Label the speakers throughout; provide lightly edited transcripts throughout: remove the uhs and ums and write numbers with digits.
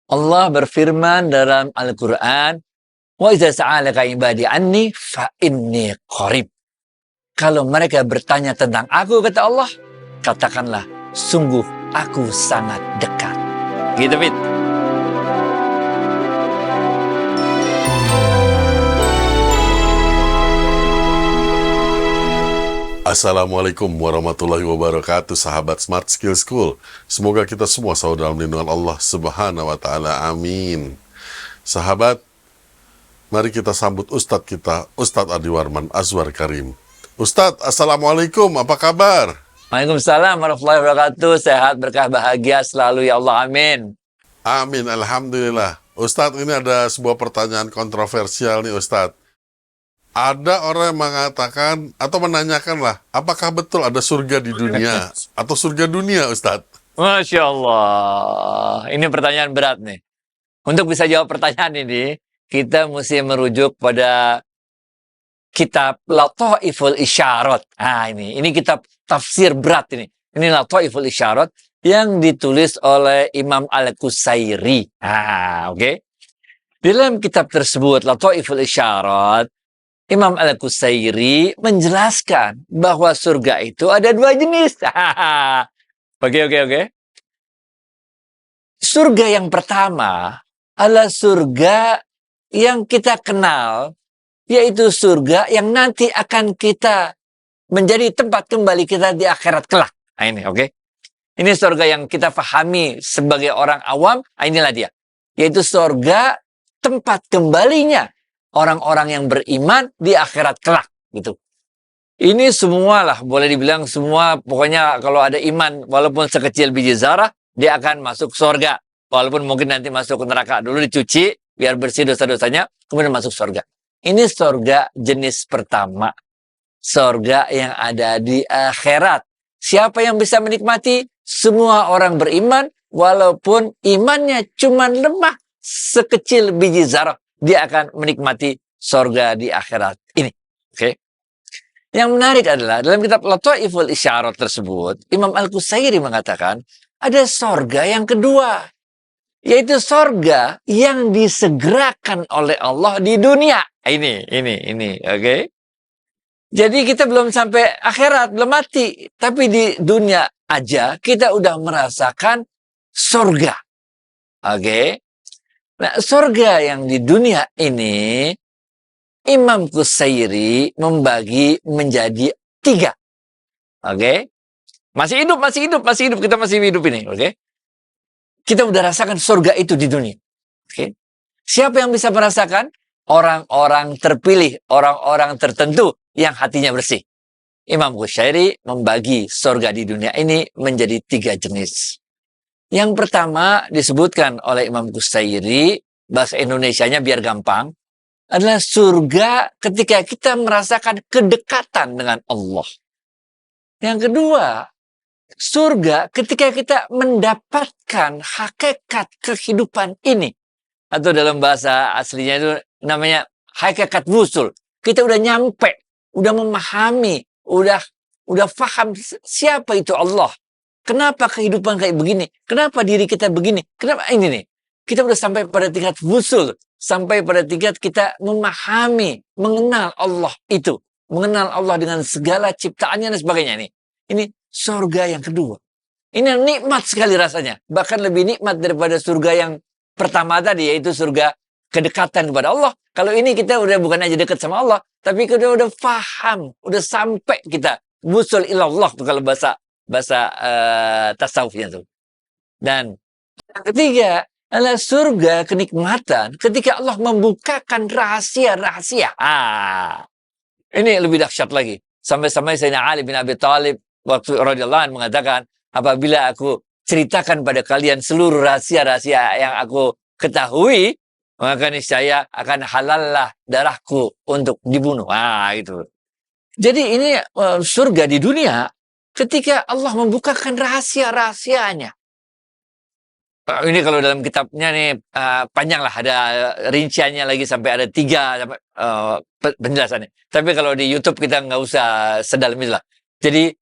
Speaker 1: Allah berfirman dalam Al-Quran, "Wa iza sa'alaka ibadi anni fa inni qarib." Kalau mereka bertanya tentang aku, kata Allah, katakanlah, sungguh aku sangat dekat. Gitu, Fit.
Speaker 2: Assalamualaikum warahmatullahi wabarakatuh, sahabat Smart Skill School. Semoga kita semua selalu dalam lindungan Allah Subhanahu wa Ta'ala. Amin. Sahabat, mari kita sambut Ustadz kita, Ustadz Adi Warman Azwar Karim. Ustadz, Assalamualaikum, apa kabar?
Speaker 1: Waalaikumsalam warahmatullahi wabarakatuh. Sehat, berkah, bahagia selalu ya Allah. Amin.
Speaker 2: Amin, Alhamdulillah. Ustadz, ini ada sebuah pertanyaan kontroversial nih Ustadz. Ada orang yang mengatakan atau menanyakan lah, apakah betul ada surga di dunia atau surga dunia, Ustadz?
Speaker 1: Masya Allah. Ini pertanyaan berat nih. Untuk bisa jawab pertanyaan ini, kita mesti merujuk pada kitab Lataiful Isyarat. Ini kitab tafsir berat ini. Ini Lataiful Isyarat yang ditulis oleh Imam Al-Qusairi. Oke. Dalam kitab tersebut, Lataiful Isyarat, Imam Al-Qusairi menjelaskan bahwa surga itu ada dua jenis. Oke. Surga yang pertama adalah surga yang kita kenal, yaitu surga yang nanti akan kita menjadi tempat kembali kita di akhirat kelak. Ini, oke. Ini surga yang kita pahami sebagai orang awam, inilah dia. Yaitu surga tempat kembalinya orang-orang yang beriman di akhirat kelak, gitu. Ini semualah, boleh dibilang semua, pokoknya kalau ada iman, walaupun sekecil biji zarah, dia akan masuk surga. Walaupun mungkin nanti masuk ke neraka dulu, dicuci, biar bersih dosa-dosanya, kemudian masuk surga. Ini surga jenis pertama. Surga yang ada di akhirat. Siapa yang bisa menikmati? Semua orang beriman, walaupun imannya cuma lemah, sekecil biji zarah. Dia akan menikmati surga di akhirat ini. Oke. Yang menarik adalah dalam kitab Lataiful Isyarat tersebut, Imam Al-Qusairi mengatakan ada surga yang kedua, yaitu surga yang disegerakan oleh Allah di dunia. Ini, oke. Jadi kita belum sampai akhirat, belum mati, tapi di dunia aja kita udah merasakan surga. Oke. Nah, surga yang di dunia ini, Imam Qusairi membagi menjadi 3. Oke. Masih hidup. Kita masih hidup ini. Oke. Kita udah rasakan surga itu di dunia. Oke. Siapa yang bisa merasakan? Orang-orang terpilih, orang-orang tertentu yang hatinya bersih. Imam Qusairi membagi surga di dunia ini menjadi 3 jenis. Yang pertama disebutkan oleh Imam Qusairi, bahasa Indonesianya biar gampang, adalah surga ketika kita merasakan kedekatan dengan Allah. Yang kedua, surga ketika kita mendapatkan hakikat kehidupan ini. Atau dalam bahasa aslinya itu namanya hakikat wusul. Kita udah nyampe, udah memahami, udah paham siapa itu Allah. Kenapa kehidupan kayak begini? Kenapa diri kita begini? Kenapa ini nih? Kita udah sampai pada tingkat wusul. Sampai pada tingkat kita memahami, mengenal Allah itu. Mengenal Allah dengan segala ciptaannya dan sebagainya nih. Ini surga yang kedua. Ini nikmat sekali rasanya. Bahkan lebih nikmat daripada surga yang pertama tadi, yaitu surga kedekatan kepada Allah. Kalau ini kita udah bukan aja dekat sama Allah, tapi kita udah paham, udah sampai kita wusul ilallah tuh kalau bahasa tasawufnya tuh. Dan yang ketiga adalah surga kenikmatan ketika Allah membukakan rahasia-rahasia. Ini lebih dahsyat lagi. Sampai-sampai Sayyidina Ali bin Abi Thalib waktu radhiyallahu anhu mengatakan, apabila aku ceritakan pada kalian seluruh rahasia-rahasia yang aku ketahui, maka niscaya akan halallah darahku untuk dibunuh. Itu. Jadi ini surga di dunia ketika Allah membukakan rahasia-rahasianya. Ini kalau dalam kitabnya nih panjang lah, ada rinciannya lagi sampai ada 3 penjelasannya. Tapi kalau di YouTube kita nggak usah sedalam itu lah. Jadi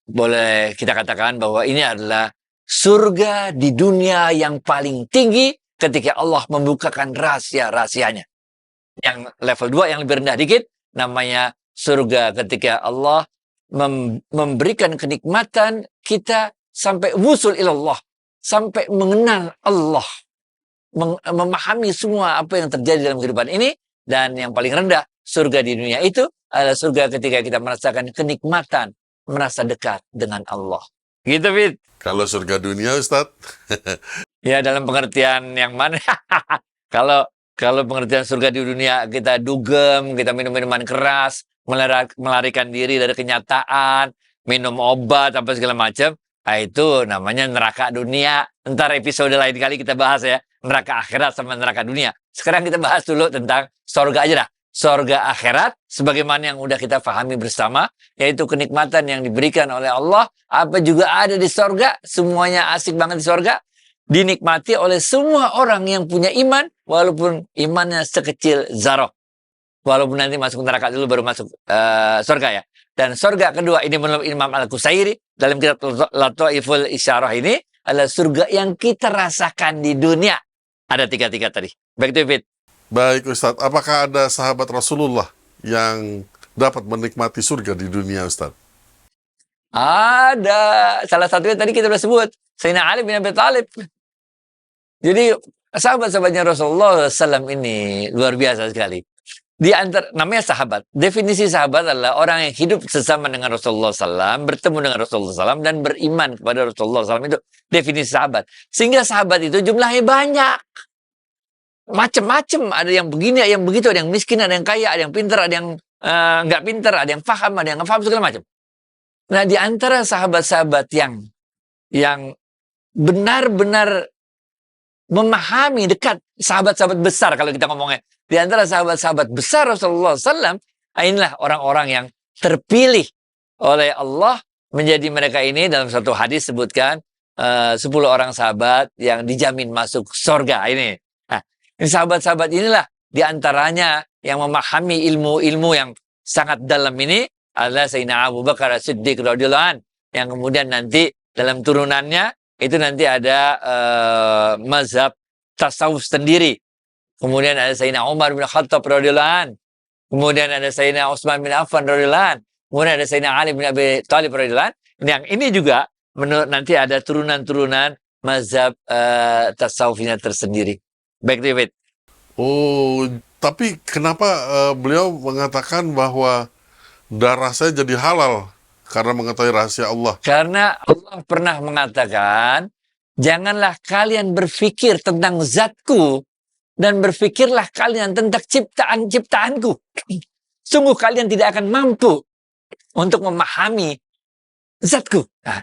Speaker 1: boleh kita katakan bahwa ini adalah surga di dunia yang paling tinggi ketika Allah membukakan rahasia-rahasianya. Yang level 2 yang lebih rendah dikit, namanya surga ketika Allah memberikan kenikmatan kita sampai wusul ilallah, sampai mengenal Allah, memahami semua apa yang terjadi dalam kehidupan ini. Dan yang paling rendah, surga di dunia itu adalah surga ketika kita merasakan kenikmatan, merasa dekat dengan Allah. Gitu, Fit.
Speaker 2: Kalau surga dunia, Ustadz?
Speaker 1: Ya, dalam pengertian yang mana? Kalau pengertian surga di dunia, kita dugem, kita minum minuman keras, melarikan diri dari kenyataan, minum obat, apa segala macam, itu namanya neraka dunia. Ntar episode lain kali kita bahas ya, neraka akhirat sama neraka dunia. Sekarang kita bahas dulu tentang surga aja dah. Surga akhirat, sebagaimana yang udah kita pahami bersama, yaitu kenikmatan yang diberikan oleh Allah, apa juga ada di surga, semuanya asik banget di surga, dinikmati oleh semua orang yang punya iman, walaupun imannya sekecil zarah. Walaupun nanti masuk neraka dulu baru masuk surga ya. Dan surga kedua, ini menurut Imam Al-Qusairi dalam kitab Lataiful Isyarah ini, adalah surga yang kita rasakan di dunia. Ada 3 tadi. Baik itu, Fit.
Speaker 2: Baik, Ustadz. Apakah ada sahabat Rasulullah yang dapat menikmati surga di dunia, Ustadz?
Speaker 1: Ada. Salah satunya tadi kita sudah sebut, Sayyidina Ali bin Abi Thalib. Jadi sahabat-sahabatnya Rasulullah SAW ini luar biasa sekali. Di antara, namanya sahabat. Definisi sahabat adalah orang yang hidup sesama dengan Rasulullah SAW, bertemu dengan Rasulullah SAW, dan beriman kepada Rasulullah SAW. Itu definisi sahabat. Sehingga sahabat itu jumlahnya banyak. Macam-macam. Ada yang begini, ada yang begitu, ada yang miskin, ada yang kaya, ada yang pintar, ada yang nggak pintar, ada yang paham, ada yang nggak paham, segala macam. Nah, di antara sahabat-sahabat yang benar-benar memahami dekat, sahabat-sahabat besar kalau kita ngomongnya, di antara sahabat-sahabat besar Rasulullah SAW, inilah orang-orang yang terpilih oleh Allah menjadi mereka ini. Dalam satu hadis sebutkan 10 orang sahabat yang dijamin masuk surga ini. Nah, ini sahabat-sahabat inilah di antaranya yang memahami ilmu-ilmu yang sangat dalam ini adalah Sayyidina Abu Bakar As-Siddiq radhiyallahu anhu, yang kemudian nanti dalam turunannya itu nanti ada mazhab tasawuf sendiri. Kemudian ada Sayyidina Umar bin Khattab radhiyallahu anhu. Kemudian ada Sayyidina Utsman bin Affan radhiyallahu anhu. Kemudian ada Sayyidina Ali bin Abi Thalib radhiyallahu anhu. Yang ini juga nanti ada turunan-turunan mazhab tasawufnya tersendiri. Baik, David.
Speaker 2: Oh, tapi kenapa beliau mengatakan bahwa darah saya jadi halal karena mengetahui rahasia Allah?
Speaker 1: Karena Allah pernah mengatakan, janganlah kalian berpikir tentang zatku, dan berpikirlah kalian tentang ciptaan-ciptaanku. Sungguh kalian tidak akan mampu untuk memahami zatku. Nah,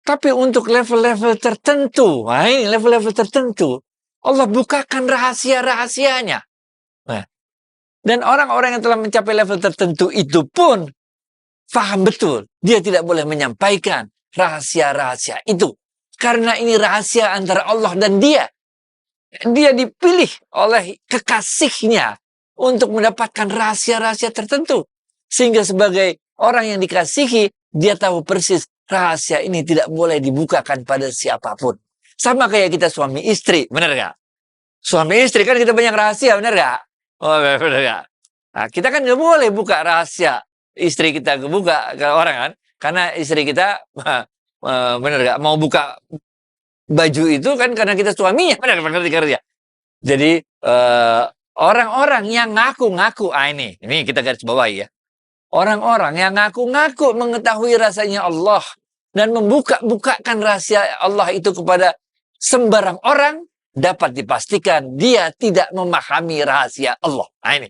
Speaker 1: tapi untuk level-level tertentu, nah ini level-level tertentu, Allah bukakan rahasia-rahasianya. Nah, dan orang-orang yang telah mencapai level tertentu itu pun paham betul, dia tidak boleh menyampaikan rahasia-rahasia itu. Karena ini rahasia antara Allah dan dia. Dia dipilih oleh kekasihnya untuk mendapatkan rahasia-rahasia tertentu. Sehingga sebagai orang yang dikasihi, dia tahu persis rahasia ini tidak boleh dibukakan pada siapapun. Sama kayak kita suami istri, benar gak? Suami istri kan kita banyak rahasia, benar gak? Oh, benar gak? Nah, kita kan gak boleh buka rahasia istri kita kebuka ke orang kan, karena istri kita bener gak mau buka baju itu kan karena kita suaminya, bener ngerti ya. Jadi orang-orang yang ngaku-ngaku, ini kita garis bawahi ya, orang-orang yang ngaku-ngaku mengetahui rasanya Allah dan membuka-bukakan rahasia Allah itu kepada sembarang orang, dapat dipastikan dia tidak memahami rahasia Allah. Nah, ini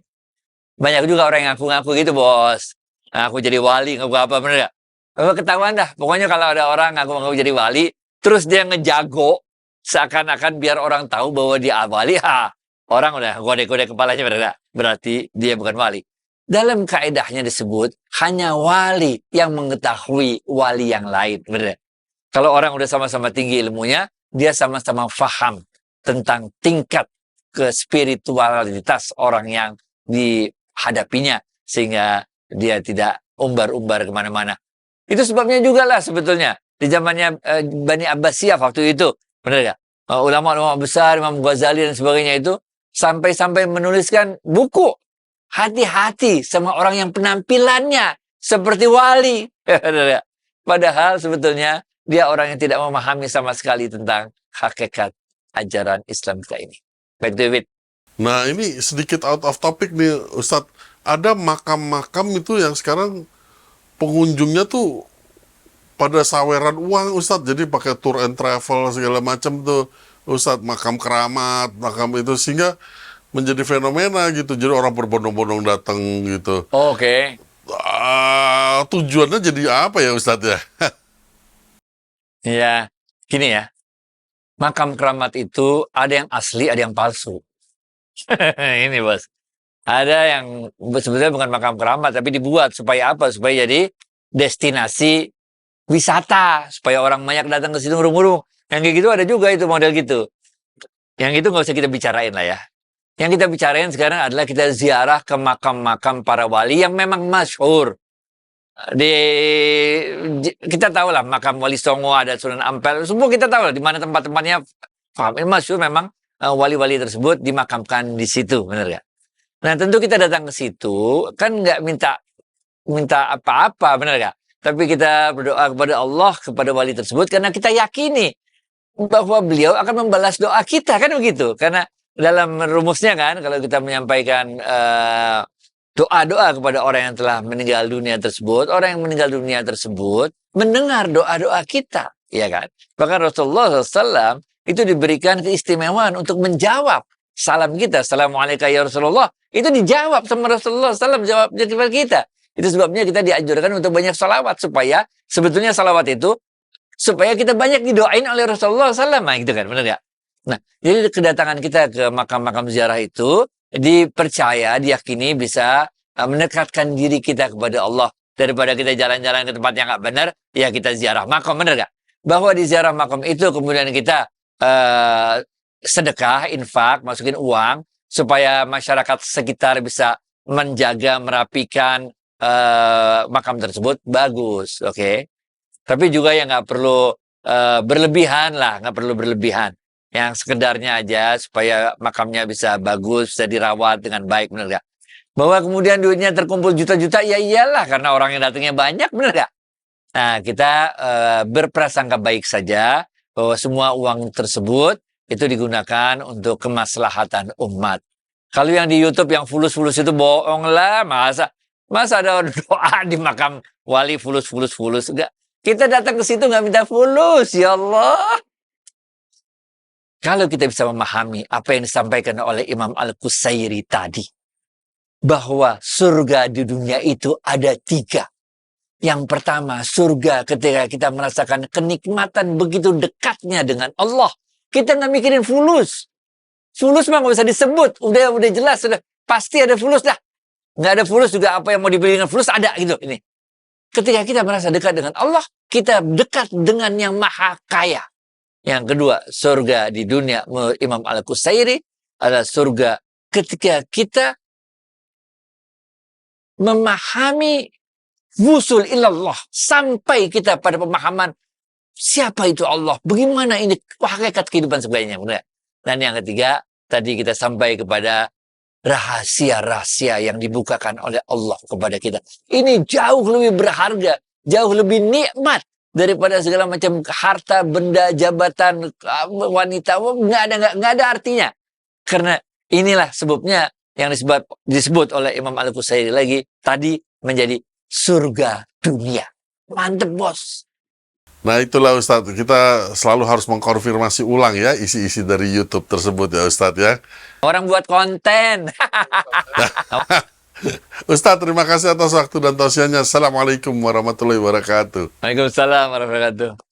Speaker 1: banyak juga orang yang ngaku-ngaku gitu, bos. Aku jadi wali, ngaku apa, bener gak? Ketahuan dah. Pokoknya kalau ada orang ngaku-ngaku jadi wali, terus dia ngejago, seakan-akan biar orang tahu bahwa dia wali, orang udah gode-gode kepalanya, bener gak? Berarti dia bukan wali. Dalam kaedahnya disebut, hanya wali yang mengetahui wali yang lain, bener gak? Kalau orang udah sama-sama tinggi ilmunya, dia sama-sama faham tentang tingkat kespiritualitas orang yang dihadapinya, sehingga dia tidak umbar-umbar kemana-mana. Itu sebabnya juga lah sebetulnya di zamannya Bani Abbasiyah waktu itu, benar nggak? Ulama-ulama besar, Imam Ghazali dan sebagainya itu sampai-sampai menuliskan buku, hati-hati sama orang yang penampilannya seperti wali. Benar nggak? Padahal sebetulnya dia orang yang tidak memahami sama sekali tentang hakikat ajaran Islam kita ini. Baik, David.
Speaker 2: Nah, ini sedikit out of topic nih, Ustadz. Ada makam-makam itu yang sekarang pengunjungnya tuh pada saweran uang, Ustadz. Jadi pakai tour and travel segala macam tuh, Ustadz. Makam keramat, makam itu, sehingga menjadi fenomena gitu. Jadi orang berbondong-bondong datang gitu.
Speaker 1: Oke.
Speaker 2: Tujuannya jadi apa ya, Ustadz ya?
Speaker 1: Ya, gini ya. Makam keramat itu ada yang asli, ada yang palsu. Ini bos. Ada yang sebenarnya bukan makam keramat, tapi dibuat supaya apa? Supaya jadi destinasi wisata, supaya orang banyak datang ke situ ngurung-ngurung. Yang kayak gitu ada juga itu model gitu. Yang itu nggak usah kita bicarain lah ya. Yang kita bicarain sekarang adalah kita ziarah ke makam-makam para wali yang memang masyhur. Kita tahu lah makam Wali Songo, ada Sunan Ampel, semua kita tahu lah di mana tempat-tempatnya. Masyhur memang wali-wali tersebut dimakamkan di situ, benar ya? Nah, tentu kita datang ke situ kan nggak minta apa-apa, benar nggak? Tapi kita berdoa kepada Allah, kepada wali tersebut, karena kita yakini bahwa beliau akan membalas doa kita, kan begitu? Karena dalam rumusnya kan, kalau kita menyampaikan doa-doa kepada orang yang telah meninggal dunia tersebut, orang yang meninggal dunia tersebut mendengar doa-doa kita, ya kan? Bahkan Rasulullah SAW itu diberikan keistimewaan untuk menjawab salam kita. Assalamualaikum ya Rasulullah. Itu dijawab sama Rasulullah SAW, jawab kepada kita. Itu sebabnya kita dianjurkan untuk banyak salawat, supaya sebetulnya salawat itu supaya kita banyak didoain oleh Rasulullah SAW, gitu kan, benar ya? Nah, jadi kedatangan kita ke makam-makam ziarah itu dipercaya, diyakini bisa mendekatkan diri kita kepada Allah. Daripada kita jalan-jalan ke tempat yang nggak benar, ya kita ziarah makam, benar nggak? Bahwa di ziarah makam itu kemudian kita sedekah, infak, masukin uang, supaya masyarakat sekitar bisa menjaga, merapikan makam tersebut, bagus, oke? Tapi juga yang nggak perlu berlebihan lah, nggak perlu berlebihan. Yang sekedarnya aja supaya makamnya bisa bagus, bisa dirawat dengan baik, benar gak? Bahwa kemudian duitnya terkumpul juta-juta, ya iyalah, karena orang yang datangnya banyak, benar gak? Nah, kita berprasangka baik saja bahwa semua uang tersebut itu digunakan untuk kemaslahatan umat. Kalau yang di YouTube yang fulus-fulus itu bohong lah, masa ada doa di makam wali fulus. Enggak. Kita datang ke situ nggak minta fulus, ya Allah. Kalau kita bisa memahami apa yang disampaikan oleh Imam Al-Qusairi tadi, bahwa surga di dunia itu ada 3. Yang pertama, surga ketika kita merasakan kenikmatan begitu dekatnya dengan Allah. Kita nggak mikirin fulus. Fulus mah nggak bisa disebut. Udah jelas, sudah pasti ada fulus dah. Nggak ada fulus juga, apa yang mau dibeli dengan fulus ada gitu. Ini. Ketika kita merasa dekat dengan Allah, kita dekat dengan yang maha kaya. Yang kedua, surga di dunia Imam Al-Qusairi adalah surga ketika kita memahami wusul ilallah, sampai kita pada pemahaman siapa itu Allah, bagaimana ini hakikat kehidupan sebenarnya. Dan yang ketiga, tadi kita sampai kepada rahasia-rahasia yang dibukakan oleh Allah kepada kita. Ini jauh lebih berharga, jauh lebih nikmat daripada segala macam harta, benda, jabatan, wanita. Nggak ada artinya. Karena inilah sebabnya yang disebut oleh Imam Al-Qusairi lagi tadi menjadi surga dunia. Mantep, bos.
Speaker 2: Nah, itulah Ustadz, kita selalu harus mengkonfirmasi ulang ya isi-isi dari YouTube tersebut ya Ustadz ya.
Speaker 1: Orang buat konten.
Speaker 2: Ustadz, terima kasih atas waktu dan tausiahnya. Assalamualaikum warahmatullahi wabarakatuh.
Speaker 1: Waalaikumsalam warahmatullahi wabarakatuh.